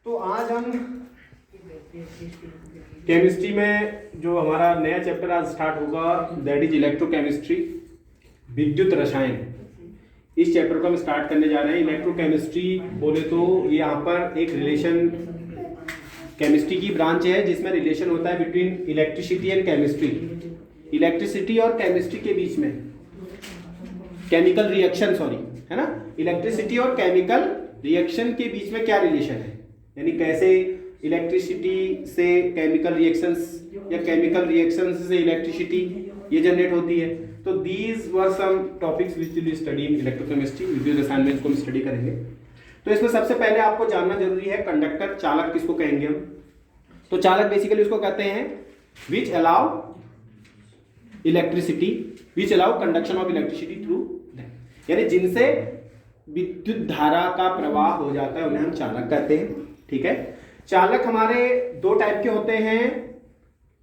तो आज हम केमिस्ट्री में जो हमारा नया चैप्टर आज स्टार्ट होगा दैट इज इलेक्ट्रोकेमिस्ट्री, विद्युत रसायन। इस चैप्टर को हम स्टार्ट करने जा रहे हैं। इलेक्ट्रोकेमिस्ट्री बोले तो यहाँ पर एक रिलेशन, केमिस्ट्री की ब्रांच है जिसमें रिलेशन होता है between electricity and chemistry. Electricity और केमिस्ट्री के बीच में केमिकल रिएक्शन, है ना, इलेक्ट्रिसिटी और केमिकल रिएक्शन के बीच में क्या रिलेशन है, यानी कैसे इलेक्ट्रिसिटी से केमिकल रिएक्शंस या केमिकल रिएक्शंस से इलेक्ट्रिसिटी ये जनरेट होती है। तो these were some topics which will be study in electrochemistry. विद्युत रसायन में इसको हम स्टडी करेंगे। तो इसमें सबसे पहले आपको जानना जरूरी है कंडक्टर, चालक किसको कहेंगे हम। तो चालक बेसिकली उसको कहते हैं which allow electricity, which allow conduction of electricity through, यानी जिनसे विद्युत धारा का प्रवाह हो जाता है उन्हें हम चालक कहते हैं। ठीक है, चालक हमारे दो टाइप के होते हैं।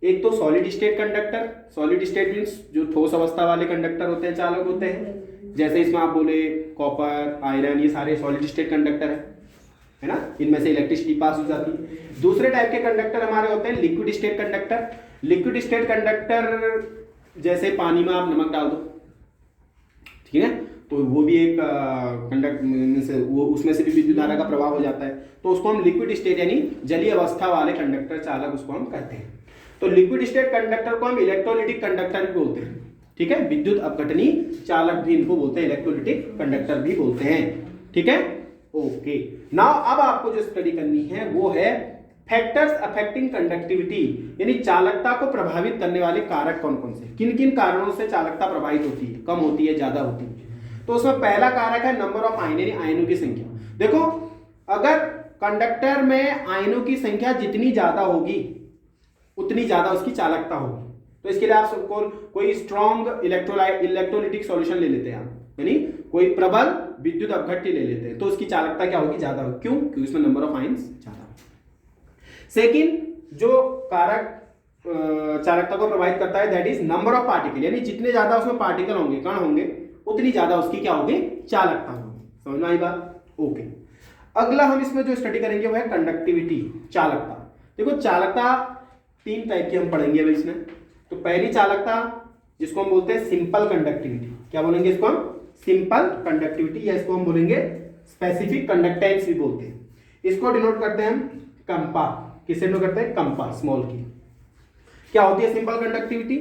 एक तो solid state conductor, solid state means जो ठोस अवस्था वाले कंडक्टर होते हैं चालक होते हैं। जैसे इसमें आप बोले कॉपर, आयरन, ये सारे सॉलिड स्टेट कंडक्टर है ना, इनमें से इलेक्ट्रिसिटी पास हो जाती है। दूसरे टाइप के कंडक्टर हमारे होते हैं liquid state conductor. Liquid state conductor जैसे पानी में आप नमक डाल दो, ठीक है, तो वो भी एक कंडक्ट मीन्स वो उसमें से भी विद्युत धारा का प्रवाह हो जाता है। तो उसको हम लिक्विड स्टेट यानी जलीय अवस्था वाले कंडक्टर चालक उसको हम कहते हैं। तो लिक्विड स्टेट कंडक्टर को हम इलेक्ट्रोलिटिक कंडक्टर भी बोलते हैं। ठीक है, विद्युत अपघटनी चालक भी इनको बोलते हैं, इलेक्ट्रोलिटिक कंडक्टर भी बोलते हैं। ठीक है, ओके। नाउ अब आपको जो स्टडी करनी है वो है फैक्टर्स अफेक्टिंग कंडक्टिविटी, यानी चालकता को प्रभावित करने वाले कारक कौन कौन से, किन किन कारणों से चालकता प्रभावित होती है, कम होती है, ज्यादा होती है। तो उसमें पहला कारक है नंबर ऑफ आयन, यानी आयनों की संख्या। देखो, अगर कंडक्टर में आयनों की संख्या जितनी ज्यादा होगी उतनी ज्यादा उसकी चालकता होगी। तो इसके लिए आप सबको कोई स्ट्रॉन्ग इलेक्ट्रोलाइटिक सॉल्यूशन ले लेते हैं आप, यानी कोई प्रबल विद्युत अपघट्य ले लेते हैं, तो उसकी चालकता क्या होगी, ज्यादा होगी। क्यों? क्योंकि उसमें नंबर ऑफ आयन्स ज्यादा। सेकंड जो कारक चालकता को प्रभावित करता है that is number of particle, यानी जितने ज्यादा उसमें पार्टिकल होंगे, कण होंगे, उतनी ज्यादा उसकी क्या होगी, चालकता होगी। समझ में आई बात? ओके। अगला हम इसमें जो स्टडी करेंगे वो है कंडक्टिविटी, चालकता। देखो, चालकता तीन टाइप की हम पढ़ेंगे अभी इसमें। तो पहली चालकता जिसको हम बोलते हैं सिंपल कंडक्टिविटी, क्या बोलेंगे इसको हम, सिंपल कंडक्टिविटी, या इसको हम बोलेंगे स्पेसिफिक कंडक्टेंस भी बोलते हैं। इसको डिनोट करते हैं हम कंपा, किससे डिनोट करते हैं, कंपा स्मॉल की। क्या होती है simple conductivity?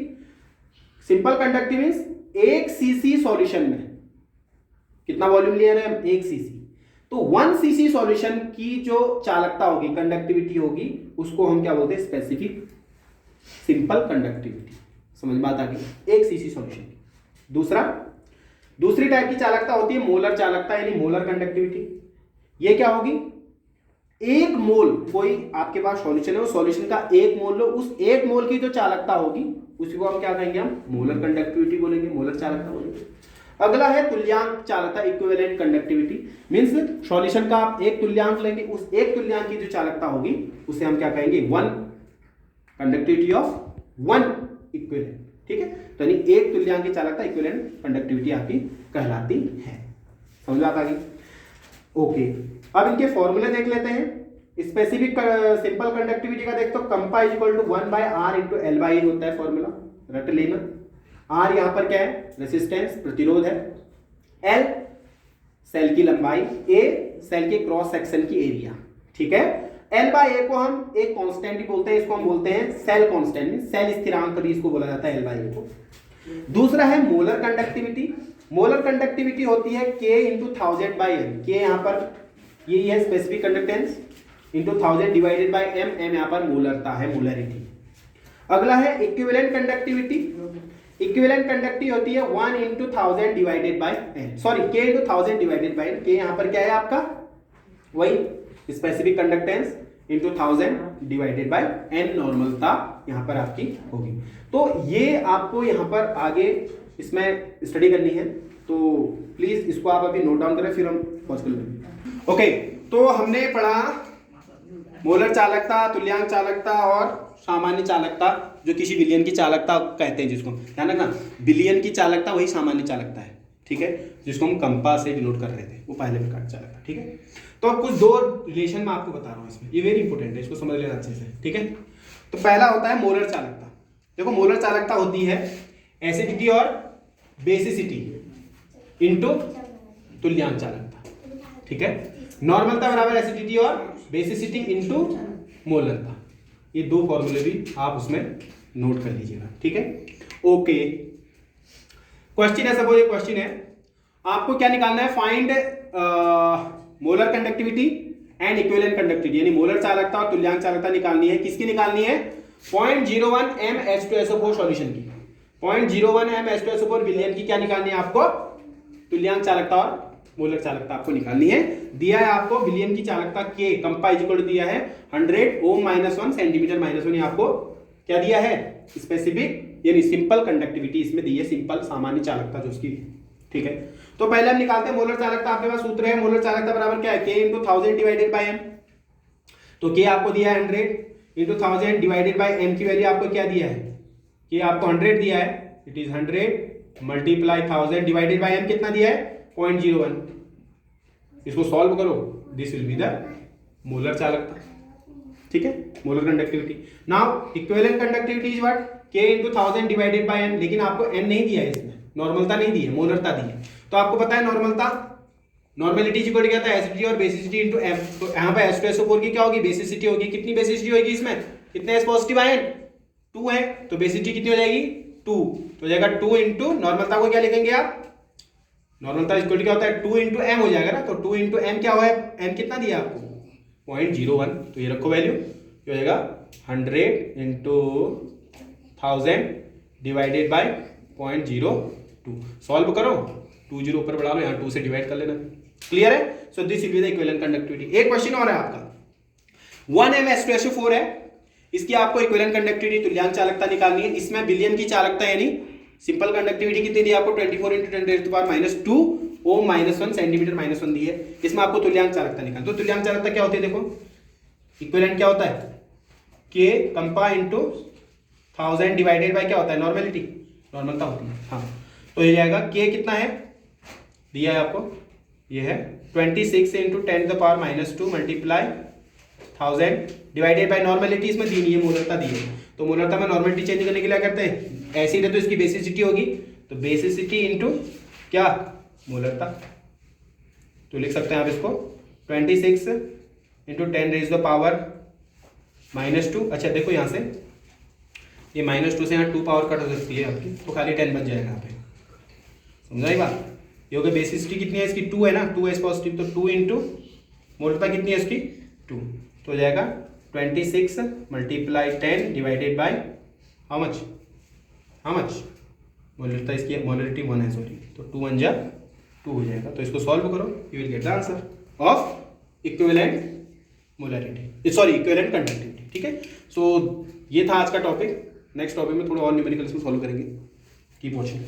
Simple conductivity means एक सीसी सॉल्यूशन में कितना वॉल्यूम लिया है हम, 1 सीसी। तो 1 सीसी सॉल्यूशन की जो चालकता होगी, कंडक्टिविटी होगी, उसको हम क्या बोलते हैं, स्पेसिफिक सिंपल कंडक्टिविटी। समझ में बात आ गई, 1 सीसी सॉल्यूशन की। दूसरी टाइप की चालकता होती है मोलर चालकता, यानी मोलर कंडक्टिविटी। ये क्या होगी, 1 मोल, कोई आपके पास सॉल्यूशन है, वो सॉल्यूशन का 1 मोल लो, उस 1 मोल की जो चालकता होगी उसी को हम क्या कहेंगे, हम मोलर कंडक्टिविटी बोलेंगे, मोलर चालकता बोलेंगे। अगला है तुल्यांक चालकता, इक्विवेलेंट कंडक्टिविटी, मींस सॉल्यूशन का आप एक तुल्यांक लेंगे, उस एक तुल्यांक की जो चालकता होगी उसे हम क्या कहेंगे, 1 कंडक्टिविटी ऑफ 1 इक्विवेलेंट। ठीक है, तो यानी एक तुल्यांक की चालकता इक्विवेलेंट कंडक्टिविटी आपकी कहलाती है। समझ आ गई? ओके, अब इनके फॉर्मूले देख लेते हैं। स्पेसिफिक सिंपल कंडक्टिविटी का देखते हो, kappa is equal to 1/r into L by होता है फॉर्मूला, रट लेना। R यहां पर क्या है, रेसिस्टेंस, प्रतिरोध है। L सेल की लंबाई, A सेल के क्रॉस सेक्शन की एरिया। ठीक है, L/A को हम एक कांस्टेंट ही बोलते हैं, इसको हम बोलते हैं सेल कांस्टेंट, सेल स्थिरांक भी इसको बोला जाता है L/A को। दूसरा है मोलर कंडक्टिविटी। मोलर कंडक्टिविटी होती है K इंटू 1000/m। K यहां पर यही है specific conductance, into 1000 divided by m, m यहां पर मोलरता है, मोलरिटी। अगला है इक्विवेलेंट कंडक्टिविटी। इक्विवेलेंट कंडक्टिविटी होती है 1 into 1000 divided by n, sorry K into 1000 divided by n। K यहां पर क्या है आपका, वही specific conductance into 1000 divided by n, नॉर्मलता यहां पर आपकी होगी। तो ये आपको यहां पर आगे इसमें स्टडी करनी है, तो प्लीज इसको आप अभी नोट डाउन करें, फिर हम पॉज कर लेंगे। ओके, तो हमने पढ़ा मोलर चालकता, तुल्यांक चालकता और सामान्य चालकता, जो किसी विलयन की चालकता कहते हैं, जिसको ध्यान रखना, विलयन की चालकता वही सामान्य चालकता है। ठीक है, जिसको हम कंपा से डिनोट कर रहे थे, वो पहले प्रकार की चालकता। ठीक है, तो अब कुछ दो रिलेशन मैं आपको बता रहा हूँ इसमें, ये वेरी इंपॉर्टेंट है, इसको समझ लेना अच्छे से, ठीक है। तो पहला होता है मोलर चालकता। देखो मोलर चालकता होती है एसिडिटी और बेसिसिटी इनटू तुल्यांक चालकता, ठीक है। नॉर्मलता बराबर एसिडिटी और बेसिसिटी इनटू मोलरता, ये दो फॉर्मूले भी आप उसमें नोट कर लीजिएगा, ठीक है। ओके, क्वेश्चन है, सपोज ये क्वेश्चन है, आपको क्या निकालना है, find molar conductivity and equivalent conductivity, यानी मोलर चालकता और तुल्यांक चालकता निकालनी है। किसकी निकालनी है? 0.01 m H2SO4 सॉल्यूशन की, 0.01 m H2SO4 विलियन की क्या निकालनी है आपको? तुल्यांक चालकता और मोलर चालकता आपको निकालनी है। दिया है आपको विलियन की चालकता K, Kampa is equal to दिया है 100 ओम -1 सेंटीमीटर -1, ये आपको क्या दिया है? स्पेसिफिक यानी सिंपल कंडक्टिविटी इसमें दी है, सिंपल सामान्य चालकता जो उसकी, ठीक है। तो पहले हम निकालते हैं मोलर चालकता। आपके पास सूत्र है, मोलर चालकता बराबर क्या है? K × 1000 divided by m। तो K आपको दिया है 100 × 1000 डिवाइडेड बाय m की वैल्यू आपको क्या दिया है? K आपको 100 दिया है, it is 100 multiply 1000 divided by m कितना दिया है? 0.01। इसको सॉल्व करो, this will be the molar चालकता, ठीक है, molar conductivity. Now equivalent conductivity is what? K × 1000 divided by m, लेकिन आपको n नहीं दिया है इसमें, नॉर्मलता नहीं दी है, मोलरता दी है। तो आपको पता है नॉर्मलता, नॉर्मलिटी इक्वल टू क्या था? एसिडिटी और बेसिसिटी इनटू m। तो यहाँ पे H2SO4 की क्या होगी? बेसिसिटी होगी। कितनी बेसिसिटी होगी इसमें? कितने एस पॉजिटिव आयन? 2 है, तो बेसिसिटी कितनी हो जाएगी? 2। तो हो जाएगा 2 इंटू नॉर्मलता को क्या लिखेंगे आप? नॉर्मलता इक्वल टू क्या होता है? 2 इंटू m हो जाएगा ना। तो 2 इंटू m क्या हुआ है? m कितना दिया आपको? 0.01। तो ये रखो वैल्यू, ये हो जाएगा 100 इंटू 1000 डिवाइडेड बाय 0.02। सॉल्व करो, 2 0 ऊपर बढ़ा लो, यहाँ 2 से डिवाइड कर लेना। क्लियर है? So this will be the equivalent conductivity. एक क्वेश्चन और है आपका, 1 m H2SO4 है, इसकी आपको इक्विवेलेंट कंडक्टिविटी तुल्यांक चालकता निकालनी है। इसमें विलियन की चालकता यानी सिंपल कंडक्टिविटी कितनी दी आपको? 24 × 10⁻² ओम -1 सेंटीमीटर -1 दी है। इसमें आपको तुल्यांक चालकता निकालनी। तो तुल्यांक चालकता क्या होती है? देखो इक्विवेलेंट क्या होता है? K Kampa into 1000 divided by क्या होता है? नॉर्मलिटी, नॉर्मलता होती है। हाँ, तो ये जाएगा K कितना है दिया है आपको? ये है 26 × 10⁻² मल्टीप्लाई 1000 डिवाइडेड बाय नॉर्मलिटी इसमें दी नहीं है, मोलरता दी है। तो मोलरता में नॉर्मलिटी चेंज करने के लिए क्या करते हैं? एसिड है तो इसकी बेसिसिटी होगी, तो बेसिसिटी इंटू क्या? मोलरता। तो लिख सकते हैं आप इसको 26 × 10⁻²। अच्छा देखो यहाँ से ये -2 से यहाँ 2 पावर कट हो सकती है आपकी, तो खाली 10 बच जाएगा यहाँ पे। समझा ये बात? ये हो गया बेसिसिटी कितनी है इसकी? 2 है ना, 2 एस पॉजिटिव, तो 2 इंटू मोलरता कितनी है इसकी? 2। तो हो जाएगा 26 multiply 10 divided by how much? मोलरता इसकी मोलरिटी 1 है, सॉरी, तो 2 1 जा 2 हो जाएगा। तो इसको सॉल्व करो, you will get the answer of equivalent molarity, sorry equivalent conductivity, ठीक है। सो ये था आज का टॉपिक। नेक्स्ट टॉपिक में थोड़ा और न्यूमेरिकल्स में सॉल्व करेंगे। Keep watching.